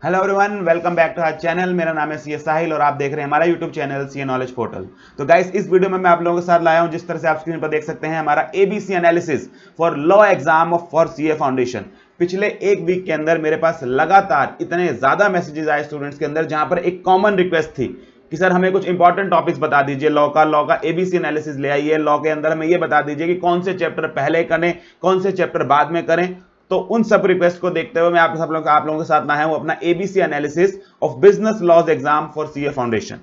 Hello everyone, welcome back to our channel. मेरा नाम है सीए साहिल और आप देख रहे हैं हमारा YouTube channel CA knowledge portal. तो गाइस, इस वीडियो में मैं आप लोगों के साथ लाया हूं, जिस तरह से आप स्क्रीन पर देख सकते हैं, हमारा ABC analysis for law exam for CA foundation. पिछले एक वीक के अंदर मेरे पास लगातार इतने ज्यादा मैसेजेस आए स्टूडेंट्स के अंदर, जहां पर एक कॉमन रिक्वेस्ट थी कि सर हमें कुछ इंपॉर्टेंट टॉपिक्स बता दीजिए, लॉ का एबीसी एनालिसिस ले आइए। लॉ के अंदर हमें ये बता दीजिए कि कौन से चैप्टर पहले करें, कौन से चैप्टर बाद में करें। तो उन सब रिक्वेस्ट को देखते हुए मैं आप लोगों के साथ लाया हूं अपना ABC analysis of business laws exam for CA foundation.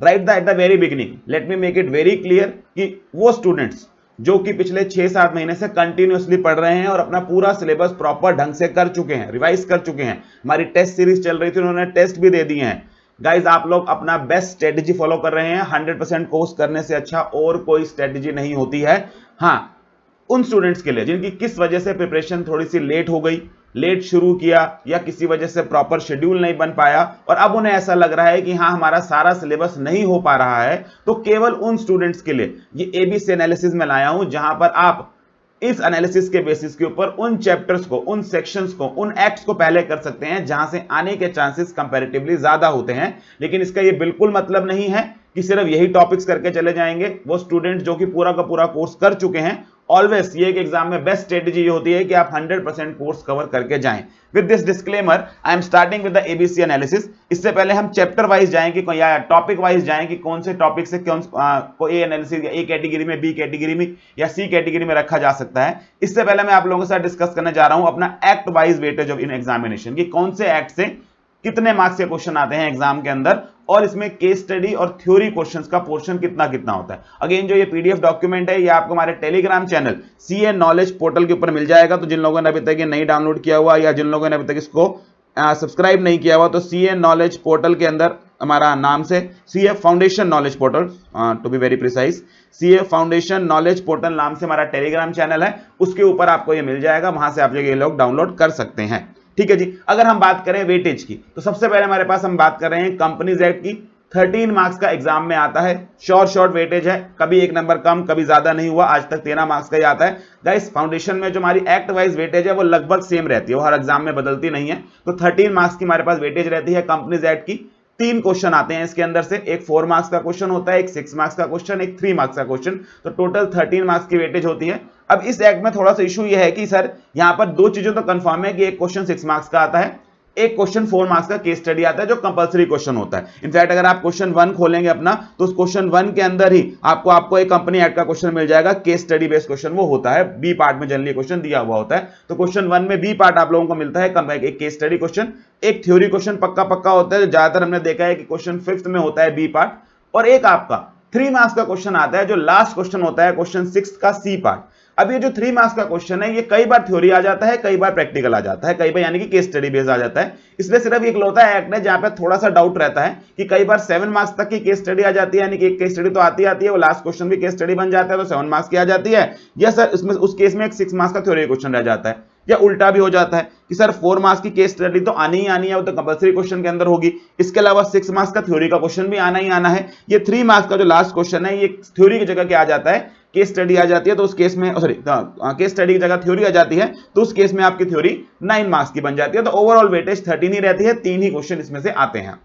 Right at the very beginning let me make it very clear कि वो स्टूडेंट्स जो कि पिछले 6-7 महीने से कंटिन्यूअसली पढ़ रहे हैं और अपना पूरा सिलेबस प्रॉपर ढंग से कर चुके हैं, रिवाइज कर चुके हैं, हमारी टेस्ट सीरीज चल रही थी, उन्होंने टेस्ट भी दे दिए हैं। गाइज, आप लोग अपना बेस्ट स्ट्रेटेजी फॉलो कर रहे हैं। 100% कोर्स करने से अच्छा और कोई स्ट्रेटेजी नहीं होती है। हाँ, उन स्टूडेंट्स के लिए जिनकी किस वजह से प्रिपरेशन थोड़ी सी लेट हो गई, लेट शुरू किया, या किसी वजह से प्रॉपर शेड्यूल नहीं बन पाया और अब उन्हें ऐसा लग रहा है कि हाँ हमारा सारा सिलेबस नहीं हो पा रहा है, तो केवल उन स्टूडेंट्स के लिए ये एबीसी एनालिसिस में लाया हूं, जहां पर आप इस एनालिसिस के बेसिस के ऊपर उन चैप्टर्स को, उन सेक्शंस को, उन एक्ट्स को पहले कर सकते हैं जहां से आने के चांसेस कंपैरेटिवली ज्यादा होते हैं। लेकिन इसका ये बिल्कुल मतलब नहीं है कि सिर्फ यही टॉपिक्स करके चले जाएंगे। वो स्टूडेंट जो कि पूरा का पूरा कोर्स कर चुके हैं, ऑलवेज ये एग्जाम में बेस्ट स्ट्रेटेजी ये होती है कि आप 100% कोर्स कवर करके जाएं। With this disclaimer I am starting with the ABC analysis. इससे पहले हम चैप्टर वाइज जाएं कि या टॉपिक वाइज जाएं कि कौन से टॉपिक से कौन को ए एनालिसिस ए कैटेगरी में, बी कैटेगरी में या सी कैटेगरी में रखा जा सकता है। इससे पहले मैं आप लोगों के साथ डिस्कस करने जा रहा हूं अपना act wise weightage of in examination, कि कौन से एक्ट से कितने मार्क्स के क्वेश्चन आते हैं एग्जाम के अंदर, और इसमें केस स्टडी और थ्योरी क्वेश्चंस का पोर्शन कितना कितना होता है। अगेन, जो ये पीडीएफ डॉक्यूमेंट है ये आपको हमारे Telegram channel CA knowledge portal के ऊपर मिल जाएगा। तो जिन लोगों ने अभी तक ये नहीं डाउनलोड किया हुआ या जिन लोगों ने अभी तक इसको सब्सक्राइब नहीं किया हुआ, तो सीए नॉलेज पोर्टल के अंदर हमारा नाम से CA foundation knowledge portal, to be very precise, CA foundation knowledge portal नाम से हमारा टेलीग्राम चैनल है, उसके ऊपर आपको ये मिल जाएगा। वहां से आप ये लोग डाउनलोड कर सकते हैं। ठीक है जी। अगर हम बात करें वेटेज की, तो सबसे पहले हमारे पास हम बात कर रहे हैं कंपनीज एक्ट की। 13 मार्क्स का एग्जाम में आता है, शॉर्ट वेटेज है, कभी एक नंबर कम कभी ज्यादा नहीं हुआ, आज तक 13 मार्क्स का ही आता है। गाइस, फाउंडेशन में जो हमारी एक्ट वाइज वेटेज है वो लगभग सेम रहती है, वो हर एग्जाम में बदलती नहीं है। तो 13 मार्क्स की हमारे पास वेटेज रहती है कंपनीज एक्ट की। 3 क्वेश्चन आते हैं इसके अंदर से, एक 4 मार्क्स का क्वेश्चन होता है, एक 6 मार्क्स का क्वेश्चन, एक 3 मार्क्स का क्वेश्चन। तो टोटल 13 मार्क्स की वेटेज होती है। अब इस एक्ट में थोड़ा सा इशू यह है कि सर यहां पर 2 चीजें तो कंफर्म है कि एक क्वेश्चन 6 मार्क्स का आता है, एक क्वेश्चन 4 मार्क्स का केस स्टडी आता है, जो कंपलसरी क्वेश्चन होता है। इनफैक्ट अगर आप क्वेश्चन 1 खोलेंगे अपना, तो उस क्वेश्चन 1 के अंदर ही आपको एक कंपनी एक्ट का क्वेश्चन मिल जाएगा, केस स्टडी बेस्ड क्वेश्चन वो होता है, बी पार्ट में जनरली क्वेश्चन दिया हुआ होता है। तो क्वेश्चन 1 में बी पार्ट आप लोगों को मिलता है, एक केस स्टडी क्वेश्चन, एक थ्योरी क्वेश्चन पक्का होता है, ज्यादातर हमने देखा है कि क्वेश्चन 5th में होता है बी पार्ट, और एक आपका 3 मार्क्स का क्वेश्चन आता है, जो लास्ट क्वेश्चन होता है क्वेश्चन 6 का सी पार्ट। अब ये जो 3 मार्क्स का क्वेश्चन है, ये कई बार थ्योरी आ जाता है, कई बार प्रैक्टिकल आ जाता है, कई बार यानी कि केस स्टडी बेस्ड आ जाता है। इसलिए सिर्फ एक लौता एक्ट है जहां पे थोड़ा सा डाउट रहता है कि कई बार 7 मार्क्स तक की केस स्टडी आ जाती है, यानी कि एक केस स्टडी तो आती है, वो लास्ट क्वेश्चन भी केस स्टडी बन जाता है, तो 7 मार्क्स की आ जाती है, या सर इसमें उस केस में एक 6 मार्क्स का थ्योरी क्वेश्चन रह जाता है, या उल्टा भी हो जाता है कि सर 4 मार्क्स की केस स्टडी तो आनी ही आनी है, वो तो कंपलसरी क्वेश्चन के अंदर होगी, इसके अलावा 6 मार्क्स का थ्योरी का क्वेश्चन भी आना ही आना है। ये 3 मार्क्स का जो लास्ट क्वेश्चन है, ये थ्योरी की जगह क्या आ जाता है, केस स्टडी आ जाती है। तो उस केस में केस स्टडी की जगह थ्योरी आ जाती है, तो उस केस में आपकी थ्योरी 9 मार्क्स की बन जाती है। तो ओवरऑल वेटेज 13 ही रहती है, 3 ही क्वेश्चन इसमें से आते हैं।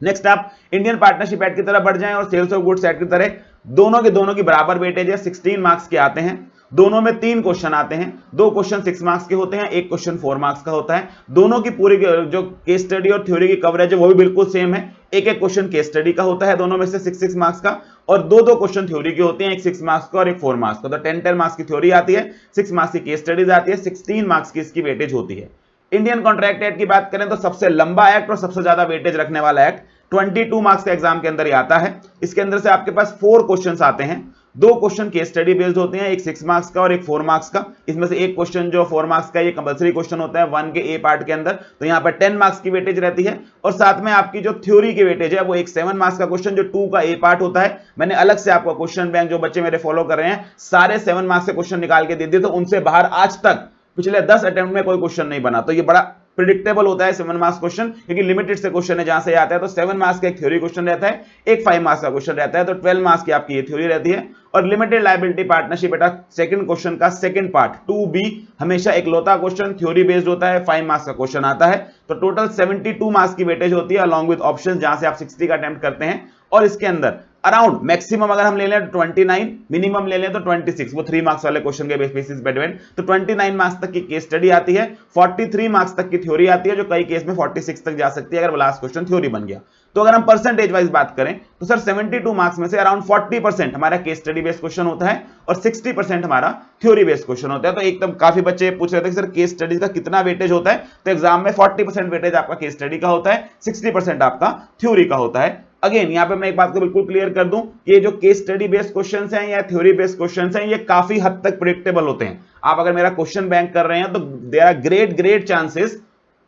नेक्स्ट, आप इंडियन पार्टनरशिप एक्ट की तरफ बढ़ जाएं और सेल्स ऑफ गुड्स एक्ट की तरह, दोनों की बराबर वेटेज है, 16 मार्क्स के आते हैं। दोनों में 3 क्वेश्चन आते हैं, 2 क्वेश्चन 6 मार्क्स के होते हैं, एक क्वेश्चन 4 मार्क्स का होता है। दोनों की पूरी जो केस स्टडी और थ्योरी की कवरेज है वो भी बिल्कुल सेम है, एक क्वेश्चन केस स्टडी का होता है, दोनों में से 6 मार्क्स का, और 2 क्वेश्चन थ्योरी के होते हैं, एक 6 मार्क्स का और एक 4 मार्क्स का। तो 10 मार्क्स की थ्योरी आती है, 6 मार्क्स की केस स्टडीज आती है, 16 मार्क्स की इसकी वेटेज होती है। इंडियन कॉन्ट्रैक्ट एक्ट की बात करें तो सबसे लंबा एक्ट और सबसे ज्यादा वेटेज रखने वाला एक्ट, 22 मार्क्स का एग्जाम के अंदर ही आता है। इसके अंदर से आपके पास 4 क्वेश्चंस आते हैं, 2 क्वेश्चन केस स्टडी बेस्ड होते हैं, एक 6 मार्क्स का और एक 4 मार्क्स का। इसमें से एक क्वेश्चन जो 4 मार्क्स का, ये कंपलसरी क्वेश्चन होता है 1 के ए पार्ट के अंदर, तो यहां पर 10 मार्क्स की वेटेज रहती है। और साथ में आपकी जो थ्योरी की वेटेज है वो एक 7 मार्क्स का क्वेश्चन जो 2 का ए पार्ट होता है। मैंने अलग से आपको क्वेश्चन बैंक, जो बच्चे मेरे फॉलो कर रहे हैं, सारे 7 मार्क्स के क्वेश्चन निकाल के दे दिए, तो उनसे बाहर आज तक पिछले 10 अटेम्प्ट में कोई क्वेश्चन नहीं बना। तो ये बड़ा प्रिडिक्टेबल होता है 7 मार्क्स क्वेश्चन, क्योंकि लिमिटेड से क्वेश्चन है जहां से आता है। तो 7 मार्क्स का एक थ्योरी क्वेश्चन रहता है, एक 5 मार्क्स का क्वेश्चन रहता है, तो 12 मार्क्स की आपकी ये थ्योरी रहती है। और लिमिटेड लायबिलिटी पार्टनरशिप बेटा सेकंड क्वेश्चन का सेकंड पार्ट 2B हमेशा एक लौता क्वेश्चन थ्योरी बेस्ड होता है, 5 मार्क्स का क्वेश्चन आता है। तो टोटल 72 मार्क्स की वेटेज होती है अलॉन्ग विद ऑप्शन, जहां से आप 60 का अटेम्प्ट करते हैं। और इसके अंदर अराउंड मैक्सिमम अगर हम ले लें तो 29, मिनिमम ले लें तो 26, वो 3 मार्क्स वाले क्वेश्चन के बेसिस पे डिपेंड। तो 29 मार्क्स तक की केस स्टडी आती है, 43 मार्क्स तक की थ्योरी आती है, जो कई केस में 46 तक जा सकती है अगर लास्ट क्वेश्चन थ्योरी बन गया। तो अगर हम परसेंटेज वाइज बात करें तो सर 72 मार्क्स में से अराउंड 40% हमारा केस स्टडी बेस्ड क्वेश्चन होता है और 60% हमारा थ्योरी बेस्ड क्वेश्चन होता है। तो एकदम काफी बच्चे पूछ रहे थे कि सर केस स्टडीज का कितना वेटेज होता है, तो एग्जाम में 40% वेटेज आपका केस स्टडी का होता है, 60% आपका थ्योरी का होता है। अगेन यहां पे मैं एक बात को बिल्कुल क्लियर कर दूं, ये जो केस स्टडी बेस्ड क्वेश्चंस हैं या थ्योरी बेस्ड क्वेश्चंस हैं, ये काफी हद तक प्रेडिक्टेबल होते हैं। आप अगर मेरा क्वेश्चन बैंक कर रहे हैं तो देयर आर ग्रेट चांसेस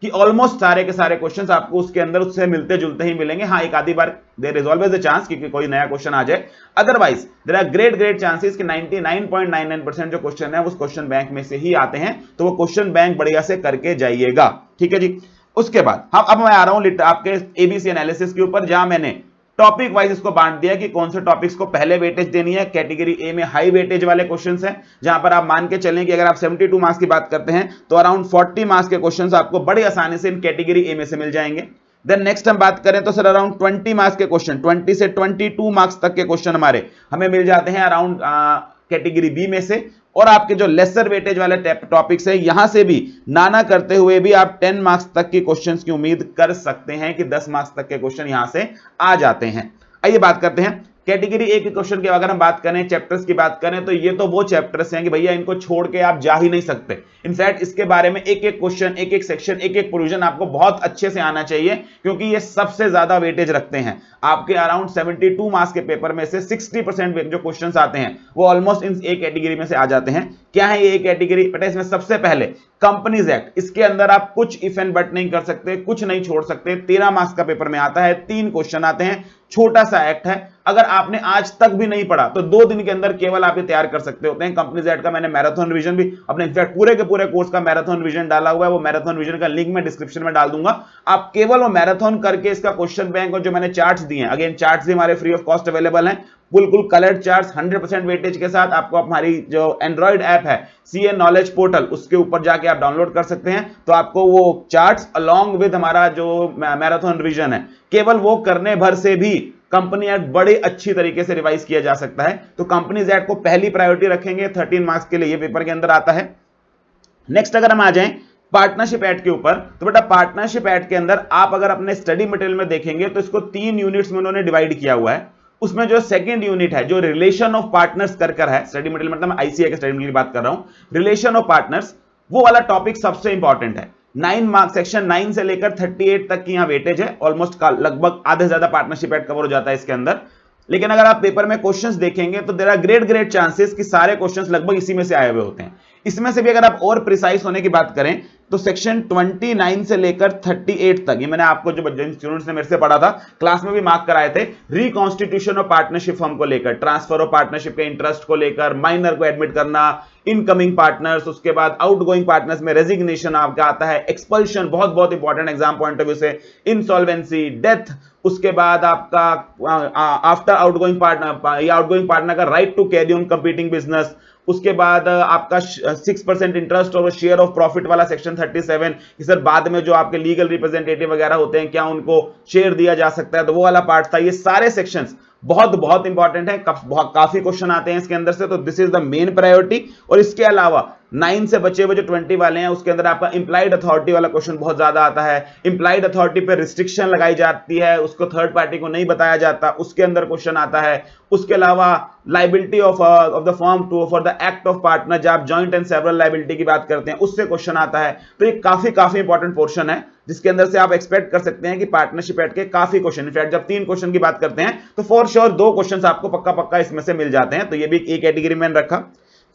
कि ऑलमोस्ट सारे के सारे क्वेश्चंस आपको उसके अंदर उससे मिलते जुलते ही मिलेंगे। हाँ, एक आधी बार there is always a chance कि कोई नया क्वेश्चन आ जाए, otherwise there are great chances कि 99.99% जो क्वेश्चन है उस क्वेश्चन बैंक में से ही आते हैं। तो वो क्वेश्चन बैंक बढ़िया से करके जाइएगा, ठीक है जी। उसके बाद अब मैं आ रहा हूं आपके एबीसी एनालिसिस के ऊपर, जहां मैंने टॉपिक वाइज इसको बांट दिया कि कौन से टॉपिक्स को पहले वेटेज देनी है। कैटेगरी ए में हाई वेटेज वाले क्वेश्चंस हैं, जहां पर आप मान के चलें कि अगर आप 72 मार्क्स की बात करते हैं तो अराउंड 40 मार्क्स के क्वेश्चंस आपको बड़ी आसानी से इन कैटेगरी ए में से मिल जाएंगे। देन नेक्स्ट हम बात करें तो सर अराउंड 20 मार्क्स के क्वेश्चन, 20 से 22 मार्क्स तक के क्वेश्चन हमारे हमें मिल जाते हैं अराउंड कैटेगरी बी में से। और आपके जो लेसर वेटेज वाले टॉपिक्स है, यहां से भी नाना करते हुए भी आप 10 मार्क्स तक की क्वेश्चंस की उम्मीद कर सकते हैं कि 10 मार्क्स तक के क्वेश्चन यहां से आ जाते हैं। आइए बात करते हैं कैटेगरी ए के क्वेश्चन की। अगर हम बात करें चैप्टर्स की बात करें तो ये तो वो चैप्टर्स हैं कि भैया इनको छोड़ के आप जा ही नहीं सकते। इनफैक्ट इसके बारे में एक एक क्वेश्चन, एक एक सेक्शन, एक एक प्रोविजन आपको बहुत अच्छे से आना चाहिए, क्योंकि ये सबसे ज्यादा वेटेज रखते हैं। आपके अराउंड 72 मार्क्स के पेपर में से 60% जो क्वेश्चंस आते हैं वो ऑलमोस्ट इन एक कैटेगरी में से आ जाते हैं। क्या है ये कैटेगरी? बेटा इसमें सबसे पहले कंपनीज एक्ट, इसके अंदर आप कुछ इफ एंड बट नहीं कर सकते, कुछ नहीं छोड़ सकते। 13 मार्क्स का पेपर में आता है, 3 क्वेश्चन आते हैं, छोटा सा एक्ट है। अगर आपने आज तक भी नहीं पढ़ा तो 2 दिन के अंदर केवल आप ये तैयार कर सकते होते हैं। कंपनीज एक्ट का मैंने मैराथन रिवीजन भी अपने इनफैक्ट पूरे के पूरे कोर्स का मैराथन रिवीजन डाला हुआ है, वो मैराथन रिवीजन का लिंक मैं डिस्क्रिप्शन में डाल दूंगा। आप केवल वो मैराथन करके इसका क्वेश्चन बैंक और जो मैंने चार्ट्स दिए हैं, अगेन चार्ट्स भी हमारे फ्री ऑफ कॉस्ट अवेलेबल हैं, बिल्कुल कलर्ड चार्ट्स 100% वेटेज के साथ। आपको हमारी जो एंड्रॉइड ऐप है सीए नॉलेज पोर्टल, उसके ऊपर जाके आप डाउनलोड कर सकते हैं। तो आपको वो चार्ट्स अलोंग विद हमारा जो मैराथन रिवीजन है, केवल वो करने भर से भी कंपनी एक्ट बड़े अच्छी तरीके से रिवाइज किया जा सकता है। तो कंपनीज एक्ट को पहली प्रायोरिटी रखेंगे, 13 मार्क्स के लिए ये पेपर के अंदर आता है। नेक्स्ट अगर हम आ जाएं पार्टनरशिप एक्ट के ऊपर, तो बेटा पार्टनरशिप एक्ट के अंदर आप अगर अपने स्टडी मटेरियल में देखेंगे तो इसको 3 यूनिट्स में उन्होंने डिवाइड किया हुआ है। उसमें जो सेकंड यूनिट है, जो रिलेशन ऑफ पार्टनर्स कर है, स्टडी मटेरियल मतलब मैं आईसीए के स्टडी मटेरियल की बात कर रहा हूं, रिलेशन ऑफ पार्टनर्स, वो वाला टॉपिक सबसे इंपॉर्टेंट है। 9 मार्क्स, सेक्शन 9 से लेकर 38 तक की यहां वेटेज है, ऑलमोस्ट लगभग आधे से ज्यादा पार्टनरशिप एक्ट कवर हो जाता है इसके अंदर। लेकिन अगर आप पेपर में क्वेश्चंस देखेंगे तो देयर आर ग्रेट चांसेस कि सारे क्वेश्चंस लगभग इसी में से आए हुए होते हैं। इसमें से भी अगर आप और प्रिसाइज होने की बात करें तो सेक्शन 29 से लेकर 38 तक, ये मैंने आपको जो स्टूडेंट्स ने मेरे से पढ़ा था, क्लास में भी मार्क कराए थे, रिकॉन्स्टिट्यूशन ऑफ पार्टनरशिप फर्म को लेकर, ट्रांसफर ऑफ पार्टनरशिप के इंटरेस्ट को लेकर, माइनर को एडमिट करना, इनकमिंग पार्टनर्स, उसके बाद आउटगोइंग पार्टनर्स में रेजिग्नेशन आपका आता है, एक्सपल्शन बहुत बहुत important exam point of view से, इंसॉल्वेंसी, डेथ, उसके बाद आपका आफ्टर आउटगोइंग पार्टनर या आउटगोइंग पार्टनर का right to carry on competing business, उसके बाद आपका 6% इंटरेस्ट और शेयर ऑफ प्रॉफिट वाला सेक्शन 37 कि सर बाद में जो आपके लीगल रिप्रेजेंटेटिव वगैरह होते हैं क्या उनको शेयर दिया जा सकता है, तो वो वाला पार्ट था। ये सारे सेक्शंस बहुत बहुत इंपॉर्टेंट है, काफी क्वेश्चन आते हैं इसके अंदर से, तो this is the main priority. और इसके अलावा 9 से बचे हुए जो 20 वाले हैं उसके अंदर आपका इंप्लाइड अथॉरिटी वाला क्वेश्चन बहुत ज्यादा आता है। इंप्लाइड अथॉरिटी पे रिस्ट्रिक्शन लगाई जाती है, उसको थर्ड पार्टी को नहीं बताया जाता, उसके अंदर क्वेश्चन आता है। उसके अलावा liability of the firm to for the act of partner, जब आप जॉइंट एंड सेवरल लाइबिलिटी की बात करते हैं उससे क्वेश्चन आता है। तो ये काफी इंपॉर्टेंट पोर्शन है जिसके अंदर से आप एक्सपेक्ट कर सकते हैं कि पार्टनरशिप एक्ट के काफी क्वेश्चन, इनफैक्ट जब 3 क्वेश्चन की बात करते हैं तो फॉर श्योर 2 क्वेश्चन आपको पक्का इसमें से मिल जाते हैं। तो ये भी एक कैटेगरी में रखा।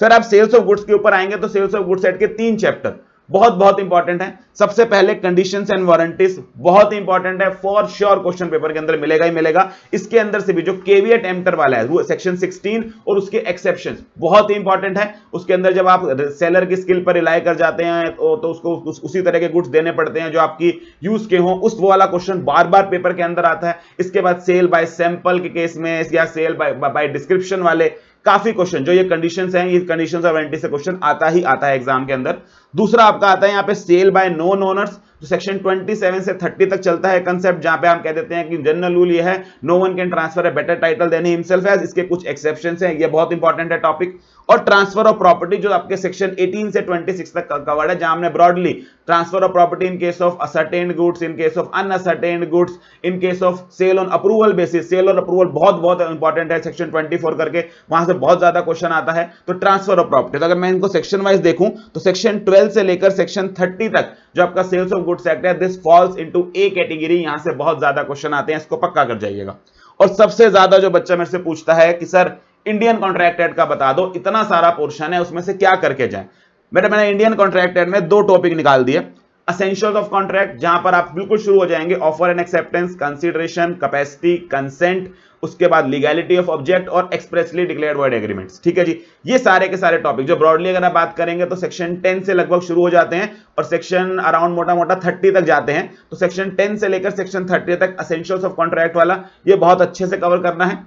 फिर आप सेल्स ऑफ गुड्स के ऊपर आएंगे तो सेल्स ऑफ गुड्स एक्ट के 3 चैप्टर, बहुत बहुत इंपॉर्टेंट है। सबसे पहले कंडीशंस एंड वारंटीज बहुत इंपॉर्टेंट है, फॉर श्योर क्वेश्चन पेपर के अंदर मिलेगा ही मिलेगा। इसके अंदर से भी जो केविएट एम्प्टर वाला है सेक्शन 16 और उसके एक्सेप्शंस बहुत ही इंपॉर्टेंट है। उसके अंदर जब आप सेलर की स्किल पर रिलाई कर जाते हैं तो उसको उसी तरह के गुड्स देने पड़ते हैं जो आपकी यूज के हों, उस वाला क्वेश्चन बार बार पेपर के अंदर आता है। इसके बाद सेल बाय सैंपल के केस में या सेल बाय डिस्क्रिप्शन वाले काफी क्वेश्चन जो ये कंडीशंस हैं, ये कंडीशंस और वारंटी से क्वेश्चन आता ही आता है एग्जाम के अंदर। दूसरा आपका आता है यहाँ पे सेल बाय नॉन ओनर्स, जो सेक्शन 27 से 30 तक चलता है कंसेप्ट, जहां पे हम कह देते हैं कि जनरल रूल ये है no one can transfer a better title than himself as. इसके कुछ एक्सेप्शंस हैं, ये बहुत इंपॉर्टेंट है टॉपिक। और ट्रांसफर ऑफ प्रॉपर्टी जो आपके सेक्शन 18 से 26 तक कवर्ड है, जहां हमने broadly transfer of property in case of ascertained goods, in case of unascertained goods, in case of sale on approval basis. Sale और अप्रूवल बहुत बहुत इंपॉर्टेंट है सेक्शन 24 करके, वहां से बहुत ज्यादा क्वेश्चन आता है। तो ट्रांसफर ऑफ प्रॉपर्टी, तो अगर मैं इनको सेक्शन वाइज देखूं तो सेक्शन 12 से लेकर सेक्शन 30 तक जो आपका सेल्स ऑफ गुड्स एक्ट है, this falls into A category. यहां से बहुत ज्यादा क्वेश्चन आते हैं, इसको पक्का कर जाइएगा। और सबसे ज्यादा जो बच्चा मेरे से पूछता है कि सर इंडियन कॉन्ट्रैक्ट एक्ट का बता दो, इतना सारा पोर्शन है उसमें से क्या करके जाए। मैंने इंडियन कॉन्ट्रैक्ट एक्ट में दो टॉपिक निकाल दिए। असेंशियल्स ऑफ कॉन्ट्रैक्ट, जहां पर आप बिल्कुल शुरू हो जाएंगे offer and acceptance, consideration, capacity, consent, उसके बाद लीगैलिटी ऑफ ऑब्जेक्ट और एक्सप्रेसली डिक्लेयर्ड वर्ड एग्रीमेंट्स। ठीक है जी, ये सारे के सारे टॉपिक जो ब्रॉडली अगर आप बात करेंगे तो सेक्शन 10 से लगभग शुरू हो जाते हैं और सेक्शन अराउंड मोटा मोटा 30 तक जाते हैं। तो सेक्शन 10 से लेकर सेक्शन 30 तक असेंशियल्स ऑफ कॉन्ट्रैक्ट वाला ये बहुत अच्छे से कवर करना है।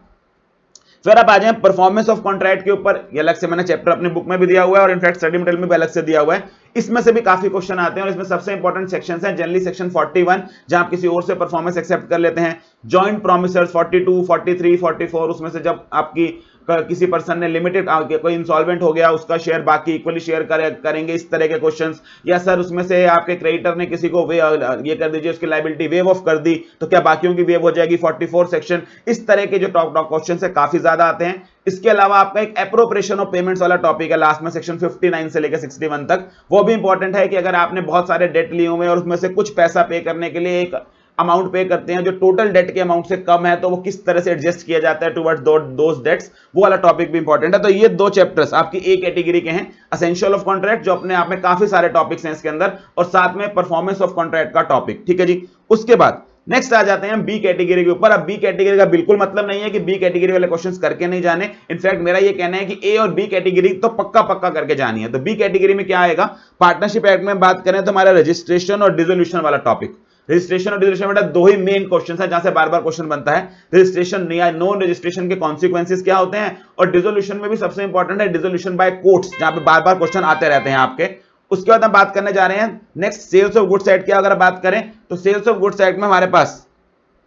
फिर आप आ जाए परफॉर्मेंस ऑफ कॉन्ट्रैक्ट के ऊपर, ये अलग से मैंने चैप्टर अपनी बुक में भी दिया हुआ है और इनफैक्ट स्टडी मटेरियल में भी अलग से दिया हुआ है। इसमें से भी काफी क्वेश्चन आते हैं और इसमें सबसे इंपॉर्टेंट सेक्शंस हैं जनरली सेक्शन 41, जहां आप किसी और से परफॉर्मेंस एक्सेप्ट कर लेते हैं। जॉइंट प्रोमिसर्स 42, 43, 44, उसमें से जब आपकी किसी पर्सन ने लिमिटेड कोई इंसॉल्वेंट हो गया, उसका शेयर बाकी इक्वली शेयर करेंगे, इस तरह के क्वेश्चंस। या सर उसमें से आपके क्रेडिटर ने किसी को ये कर दीजिए, उसकी लायबिलिटी वेव ऑफ कर दी, तो क्या बाकियों की वेव हो जाएगी, 44 सेक्शन। इस तरह के जो टॉप क्वेश्चन है काफी ज्यादा आते हैं। इसके अलावा आपका एक एप्रोप्रिएशन ऑफ पेमेंट्स वाला टॉपिक है लास्ट में सेक्शन 59 से लेकर 61 तक, वो भी इंपॉर्टेंट है कि अगर आपने बहुत सारे डेट लिए हुए हैं और उसमें से कुछ पैसा पे करने के लिए एक अमाउंट पे करते हैं जो टोटल डेट के अमाउंट से कम है, तो वो किस तरह से एडजस्ट किया जाता है टुवर्ड्स दोस डेट्स, वो वाला टॉपिक भी इंपॉर्टेंट है। तो ये दो चैप्टर्स आपकी ए कैटेगरी के हैं, असेंशियल ऑफ कॉन्ट्रैक्ट जो अपने आप में काफी सारे टॉपिक्स हैं इसके अंदर, और साथ में परफॉर्मेंस ऑफ कॉन्ट्रैक्ट का टॉपिक। ठीक है जी, उसके बाद नेक्स्ट आ जाते हैं बी कैटेगरी के ऊपर। अब बी कैटेगरी का बिल्कुल मतलब नहीं है कि बी कैटेगरी वाले क्वेश्चंस करके नहीं जाने, इनफैक्ट मेरा ये कहना है कि ए और बी कैटेगरी तो पक्का पक्का करके जानी है। तो बी कैटेगरी में क्या आएगा, पार्टनरशिप एक्ट में बात करें तो हमारा रजिस्ट्रेशन और डिसोल्यूशन वाला टॉपिक। रजिस्ट्रेशन और डिसोल्यूशन बेटा दो ही मेन क्वेश्चन है जहां से बार बार क्वेश्चन बनता है। रजिस्ट्रेशन या नॉन रजिस्ट्रेशन के कॉन्सिक्वेंसेस क्या होते हैं, और डिसोल्यूशन में भी सबसे इंपॉर्टेंट है डिसोल्यूशन बाय कोर्ट्स, जहां पे बार बार क्वेश्चन आते रहते हैं आपके। उसके बाद हम बात करने जा रहे हैं next sales of goods act की। अगर बात करें तो सेल्स ऑफ गुड्स एक्ट में हमारे पास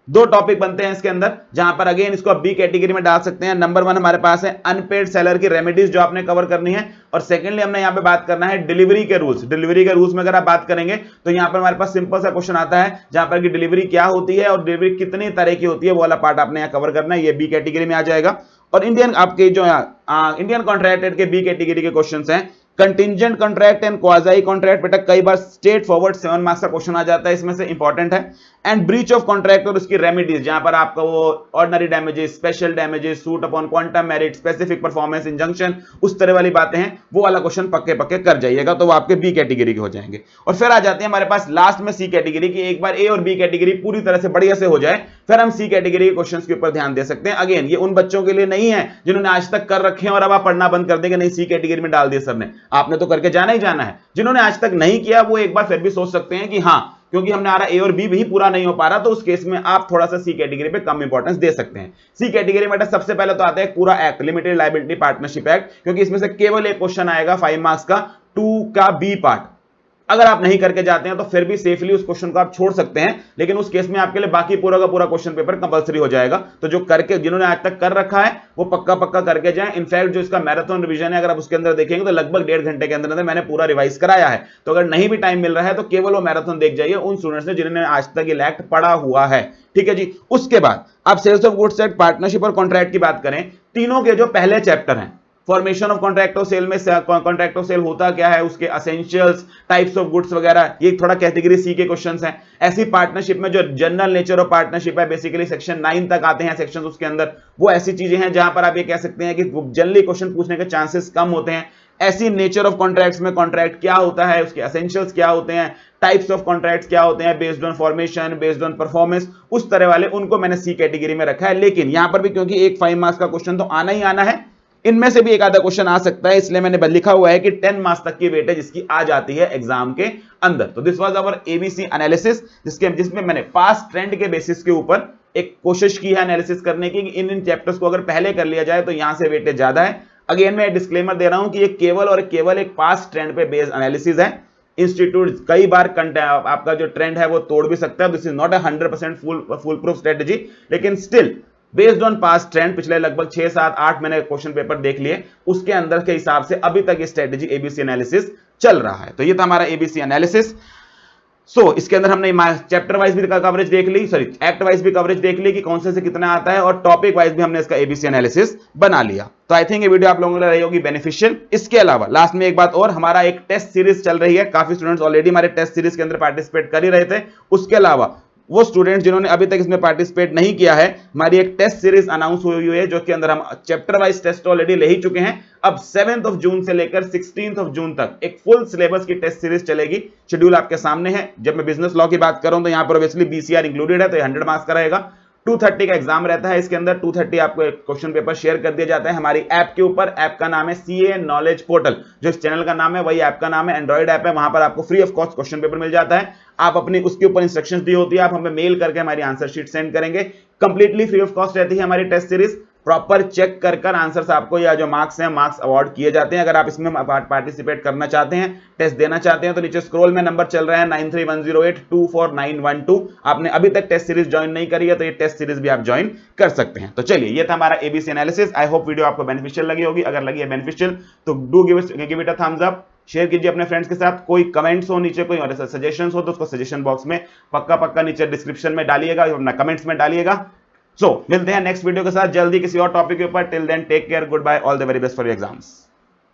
दो टॉपिक बनते हैं इसके अंदर, जहां पर अगेन इसको आप बी कैटेगरी में डाल सकते हैं। नंबर 1 हमारे पास है अनपेड सेलर की रेमेडीज जो आपने कवर करनी है, और सेकंडली हमने यहां पे बात करना है डिलीवरी के रूल्स। डिलीवरी के रूल्स में अगर आप बात करेंगे तो यहां पर हमारे पास सिंपल सा क्वेश्चन आता है जहां पर कि डिलीवरी क्या होती है और डिलीवरी कितनी तरह की होती है, वो वाला पार्ट आपने यहां कवर करना है, ये बी कैटेगरी में आ जाएगा। और इंडियन आपके जो इंडियन कॉन्ट्रैक्ट एक्ट के बी कैटेगरी के क्वेश्चंस हैं contingent contract and quasi contract, बेटा कई बार स्ट्रेट फॉरवर्ड 7 मार्क्स का क्वेश्चन आ जाता है, इसमें से इंपॉर्टेंट है। एंड ब्रीच ऑफ कॉन्ट्रैक्ट और उसकी रेमेडीज, जहां पर आपका वो ordinary damages, special damages, suit upon quantum merit, specific performance, injunction, उस तरह वाली बातें हैं, वो वाला क्वेश्चन पक्के पक्के कर जाइएगा, तो वो आपके बी कैटेगरी के हो जाएंगे। और फिर आ जाते हैं हमारे पास लास्ट में सी कैटेगरी की। एक बार ए और बी कैटेगरी पूरी तरह से बढ़िया से हो जाए, फिर हम सी कैटेगरी के क्वेश्चंस के ऊपर ध्यान दे सकते हैं। अगेन ये उन बच्चों के लिए नहीं है जिन्होंने आज तक कर रखे हैं और अब आप पढ़ना बंद कर देंगे, नहीं सी कैटेगरी में डाल दिया सर ने, आपने तो करके जाना ही जाना है। जिन्होंने आज तक नहीं किया वो एक बार फिर भी सोच सकते हैं कि हाँ, क्योंकि हमने आ रहा ए और बी भी पूरा नहीं हो पा रहा, तो उस केस में आप थोड़ा सा सी कैटेगरी पे कम इंपॉर्टेंस दे सकते हैं। सी कैटेगरी में सबसे पहले तो आता है पूरा act, limited liability partnership act, क्योंकि इसमें से केवल एक क्वेश्चन आएगा 5 मार्क्स का 2 का बी पार्ट। अगर आप नहीं करके जाते हैं तो फिर भी सेफली उस क्वेश्चन को आप छोड़ सकते हैं, लेकिन उस केस में आपके लिए बाकी पूरा का पूरा क्वेश्चन पेपर कंपलसरी हो जाएगा। तो जो करके जिन्होंने आज तक कर रखा है वो पक्का पक्का करके जाएं। इनफैक्ट जो इसका मैराथन रिवीजन है, अगर आप उसके अंदर देखेंगे तो लगभग 1.5 घंटे के अंदर मैंने पूरा रिवाइज कराया है। तो अगर नहीं भी टाइम मिल रहा है तो केवल वो मैराथन देख जाइए उन स्टूडेंट्स ने जिन्होंने आज तक ये एक्ट पढ़ा हुआ है। ठीक है जी, उसके बाद आप sales of goods act, partnership और कॉन्ट्रैक्ट की बात करें, तीनों के जो पहले चैप्टर हैं, formation of contract of sale में कॉन्ट्रैक्ट ऑफ सेल होता क्या है, उसके एसेंशियल्स, टाइप्स ऑफ गुड्स वगैरह, ये थोड़ा कैटेगरी सी के क्वेश्चंस हैं। ऐसी पार्टनरशिप में जो जनरल नेचर ऑफ पार्टनरशिप है, बेसिकली सेक्शन 9 तक आते हैं सेक्शंस उसके अंदर, वो ऐसी चीजें हैं जहां पर आप ये कह सकते हैं कि जनरली क्वेश्चन पूछने के चांसेस कम होते हैं। ऐसी नेचर ऑफ कॉन्ट्रैक्ट्स में कॉन्ट्रैक्ट क्या होता है, उसके एसेंशियल्स क्या होते हैं, टाइप्स ऑफ कॉन्ट्रैक्ट्स क्या होते हैं, based on formation, based on performance, उस तरह वाले उनको मैंने सी कैटेगरी में रखा है। लेकिन यहां पर भी क्योंकि एक 5 मार्क्स का क्वेश्चन तो आना ही आना है, इनमें से भी एक आधा क्वेश्चन आ सकता है, इसलिए मैंने लिखा हुआ है कि 10 मार्क्स तक की वेटेज इसकी आ जाती है एग्जाम के अंदर। तो this was our ABC analysis, जिसमें मैंने पास्ट ट्रेंड के बेसिस के ऊपर एक कोशिश की है एनालिसिस करने की, इन चैप्टर्स को अगर पहले कर लिया जाए तो यहां से वेटेज ज्यादा है। अगेन मैं डिस्क्लेमर दे रहा हूं कि ये केवल और केवल एक पास्ट ट्रेंड पे बेस्ड एनालिसिस है। इंस्टीट्यूट कई बार आपका जो ट्रेंड है वो तोड़ भी सकता है, this is not 100% full proof strategy, लेकिन still based on past trend पिछले लगभग 6, 7, 8 मैंने क्वेश्चन पेपर देख लिए, उसके अंदर के हिसाब से अभी तक ये स्ट्रेटेजी एबीसी एनालिसिस चल रहा है। तो ये था हमारा एबीसी एनालिसिस। इसके अंदर हमने चैप्टर वाइज भी कवरेज देख ली, सॉरी एक्ट वाइज भी कवरेज देख ली कि कौन से कितना आता है, और टॉपिक वाइज भी हमने इसका एबीसी एनालिसिस बना लिया। तो आई थिंक ये वीडियो आप लोगों के लिए रही होगी बेनिफिशियल। इसके अलावा लास्ट में एक बात और, हमारा एक टेस्ट सीरीज चल रही है, काफी स्टूडेंट्स ऑलरेडी हमारे टेस्ट सीरीज के अंदर पार्टिसिपेट कर ही रहे थे। उसके अलावा वो स्टूडेंट्स जिन्होंने अभी तक इसमें पार्टिसिपेट नहीं किया है, हमारी एक टेस्ट सीरीज अनाउंस हुई है, जो कि अंदर हम चैप्टर वाइज टेस्ट ऑलरेडी ले ही चुके हैं। अब 7 जून से लेकर 16 जून तक एक फुल सिलेबस की टेस्ट सीरीज चलेगी। शेड्यूल आपके सामने है। जब मैं बिजनेस लॉ की बात करूं तो यहां पर ऑब्वियसली बीसीआर इंक्लूडेड है, तो 100 मार्क्स का रहेगा। 230 का एग्जाम रहता है इसके अंदर। 230 आपको एक क्वेश्चन पेपर शेयर कर दिया जाता है हमारी ऐप के ऊपर। ऐप का नाम है सीए नॉलेज पोर्टल, जो इस चैनल का नाम है वही ऐप का नाम है, एंड्रॉइड ऐप है। वहां पर आपको free of cost question paper मिल जाता है। आप अपनी उसके ऊपर इंस्ट्रक्शंस दी होती है, आप हमें मेल करके हमारी आंसर शीट सेंड करेंगे। कंप्लीटली फ्री ऑफ कॉस्ट रहती है हमारी टेस्ट सीरीज। प्रॉपर चेक कर आंसर्स आपको, या जो मार्क्स हैं मार्क्स अवार्ड किए जाते हैं। अगर आप इसमें पार्टिसिपेट करना चाहते हैं, टेस्ट देना चाहते हैं, तो नीचे स्क्रॉल में नंबर चल रहा है 9310824912। आपने अभी तक टेस्ट सीरीज ज्वाइन नहीं करी है तो ये टेस्ट सीरीज भी आप ज्वाइन कर सकते हैं। तो चलिए, ये था हमारा ABC analysis. I hope video आपको बेनिफिशियल लगी होगी। अगर लगी है बेनिफिशियल तो do give it a thumbs up, share कीजिए अपने फ्रेंड्स के साथ। कोई कमेंट्स हो नीचे, कोई और सजेशंस हो तो उसको सजेशन बॉक्स में पक्का नीचे डिस्क्रिप्शन में डालिएगा, अपना कमेंट्स में डालिएगा। मिलते हैं नेक्स्ट वीडियो के साथ जल्दी किसी और टॉपिक के ऊपर। Till then take care, good bye, all the very best for your exams.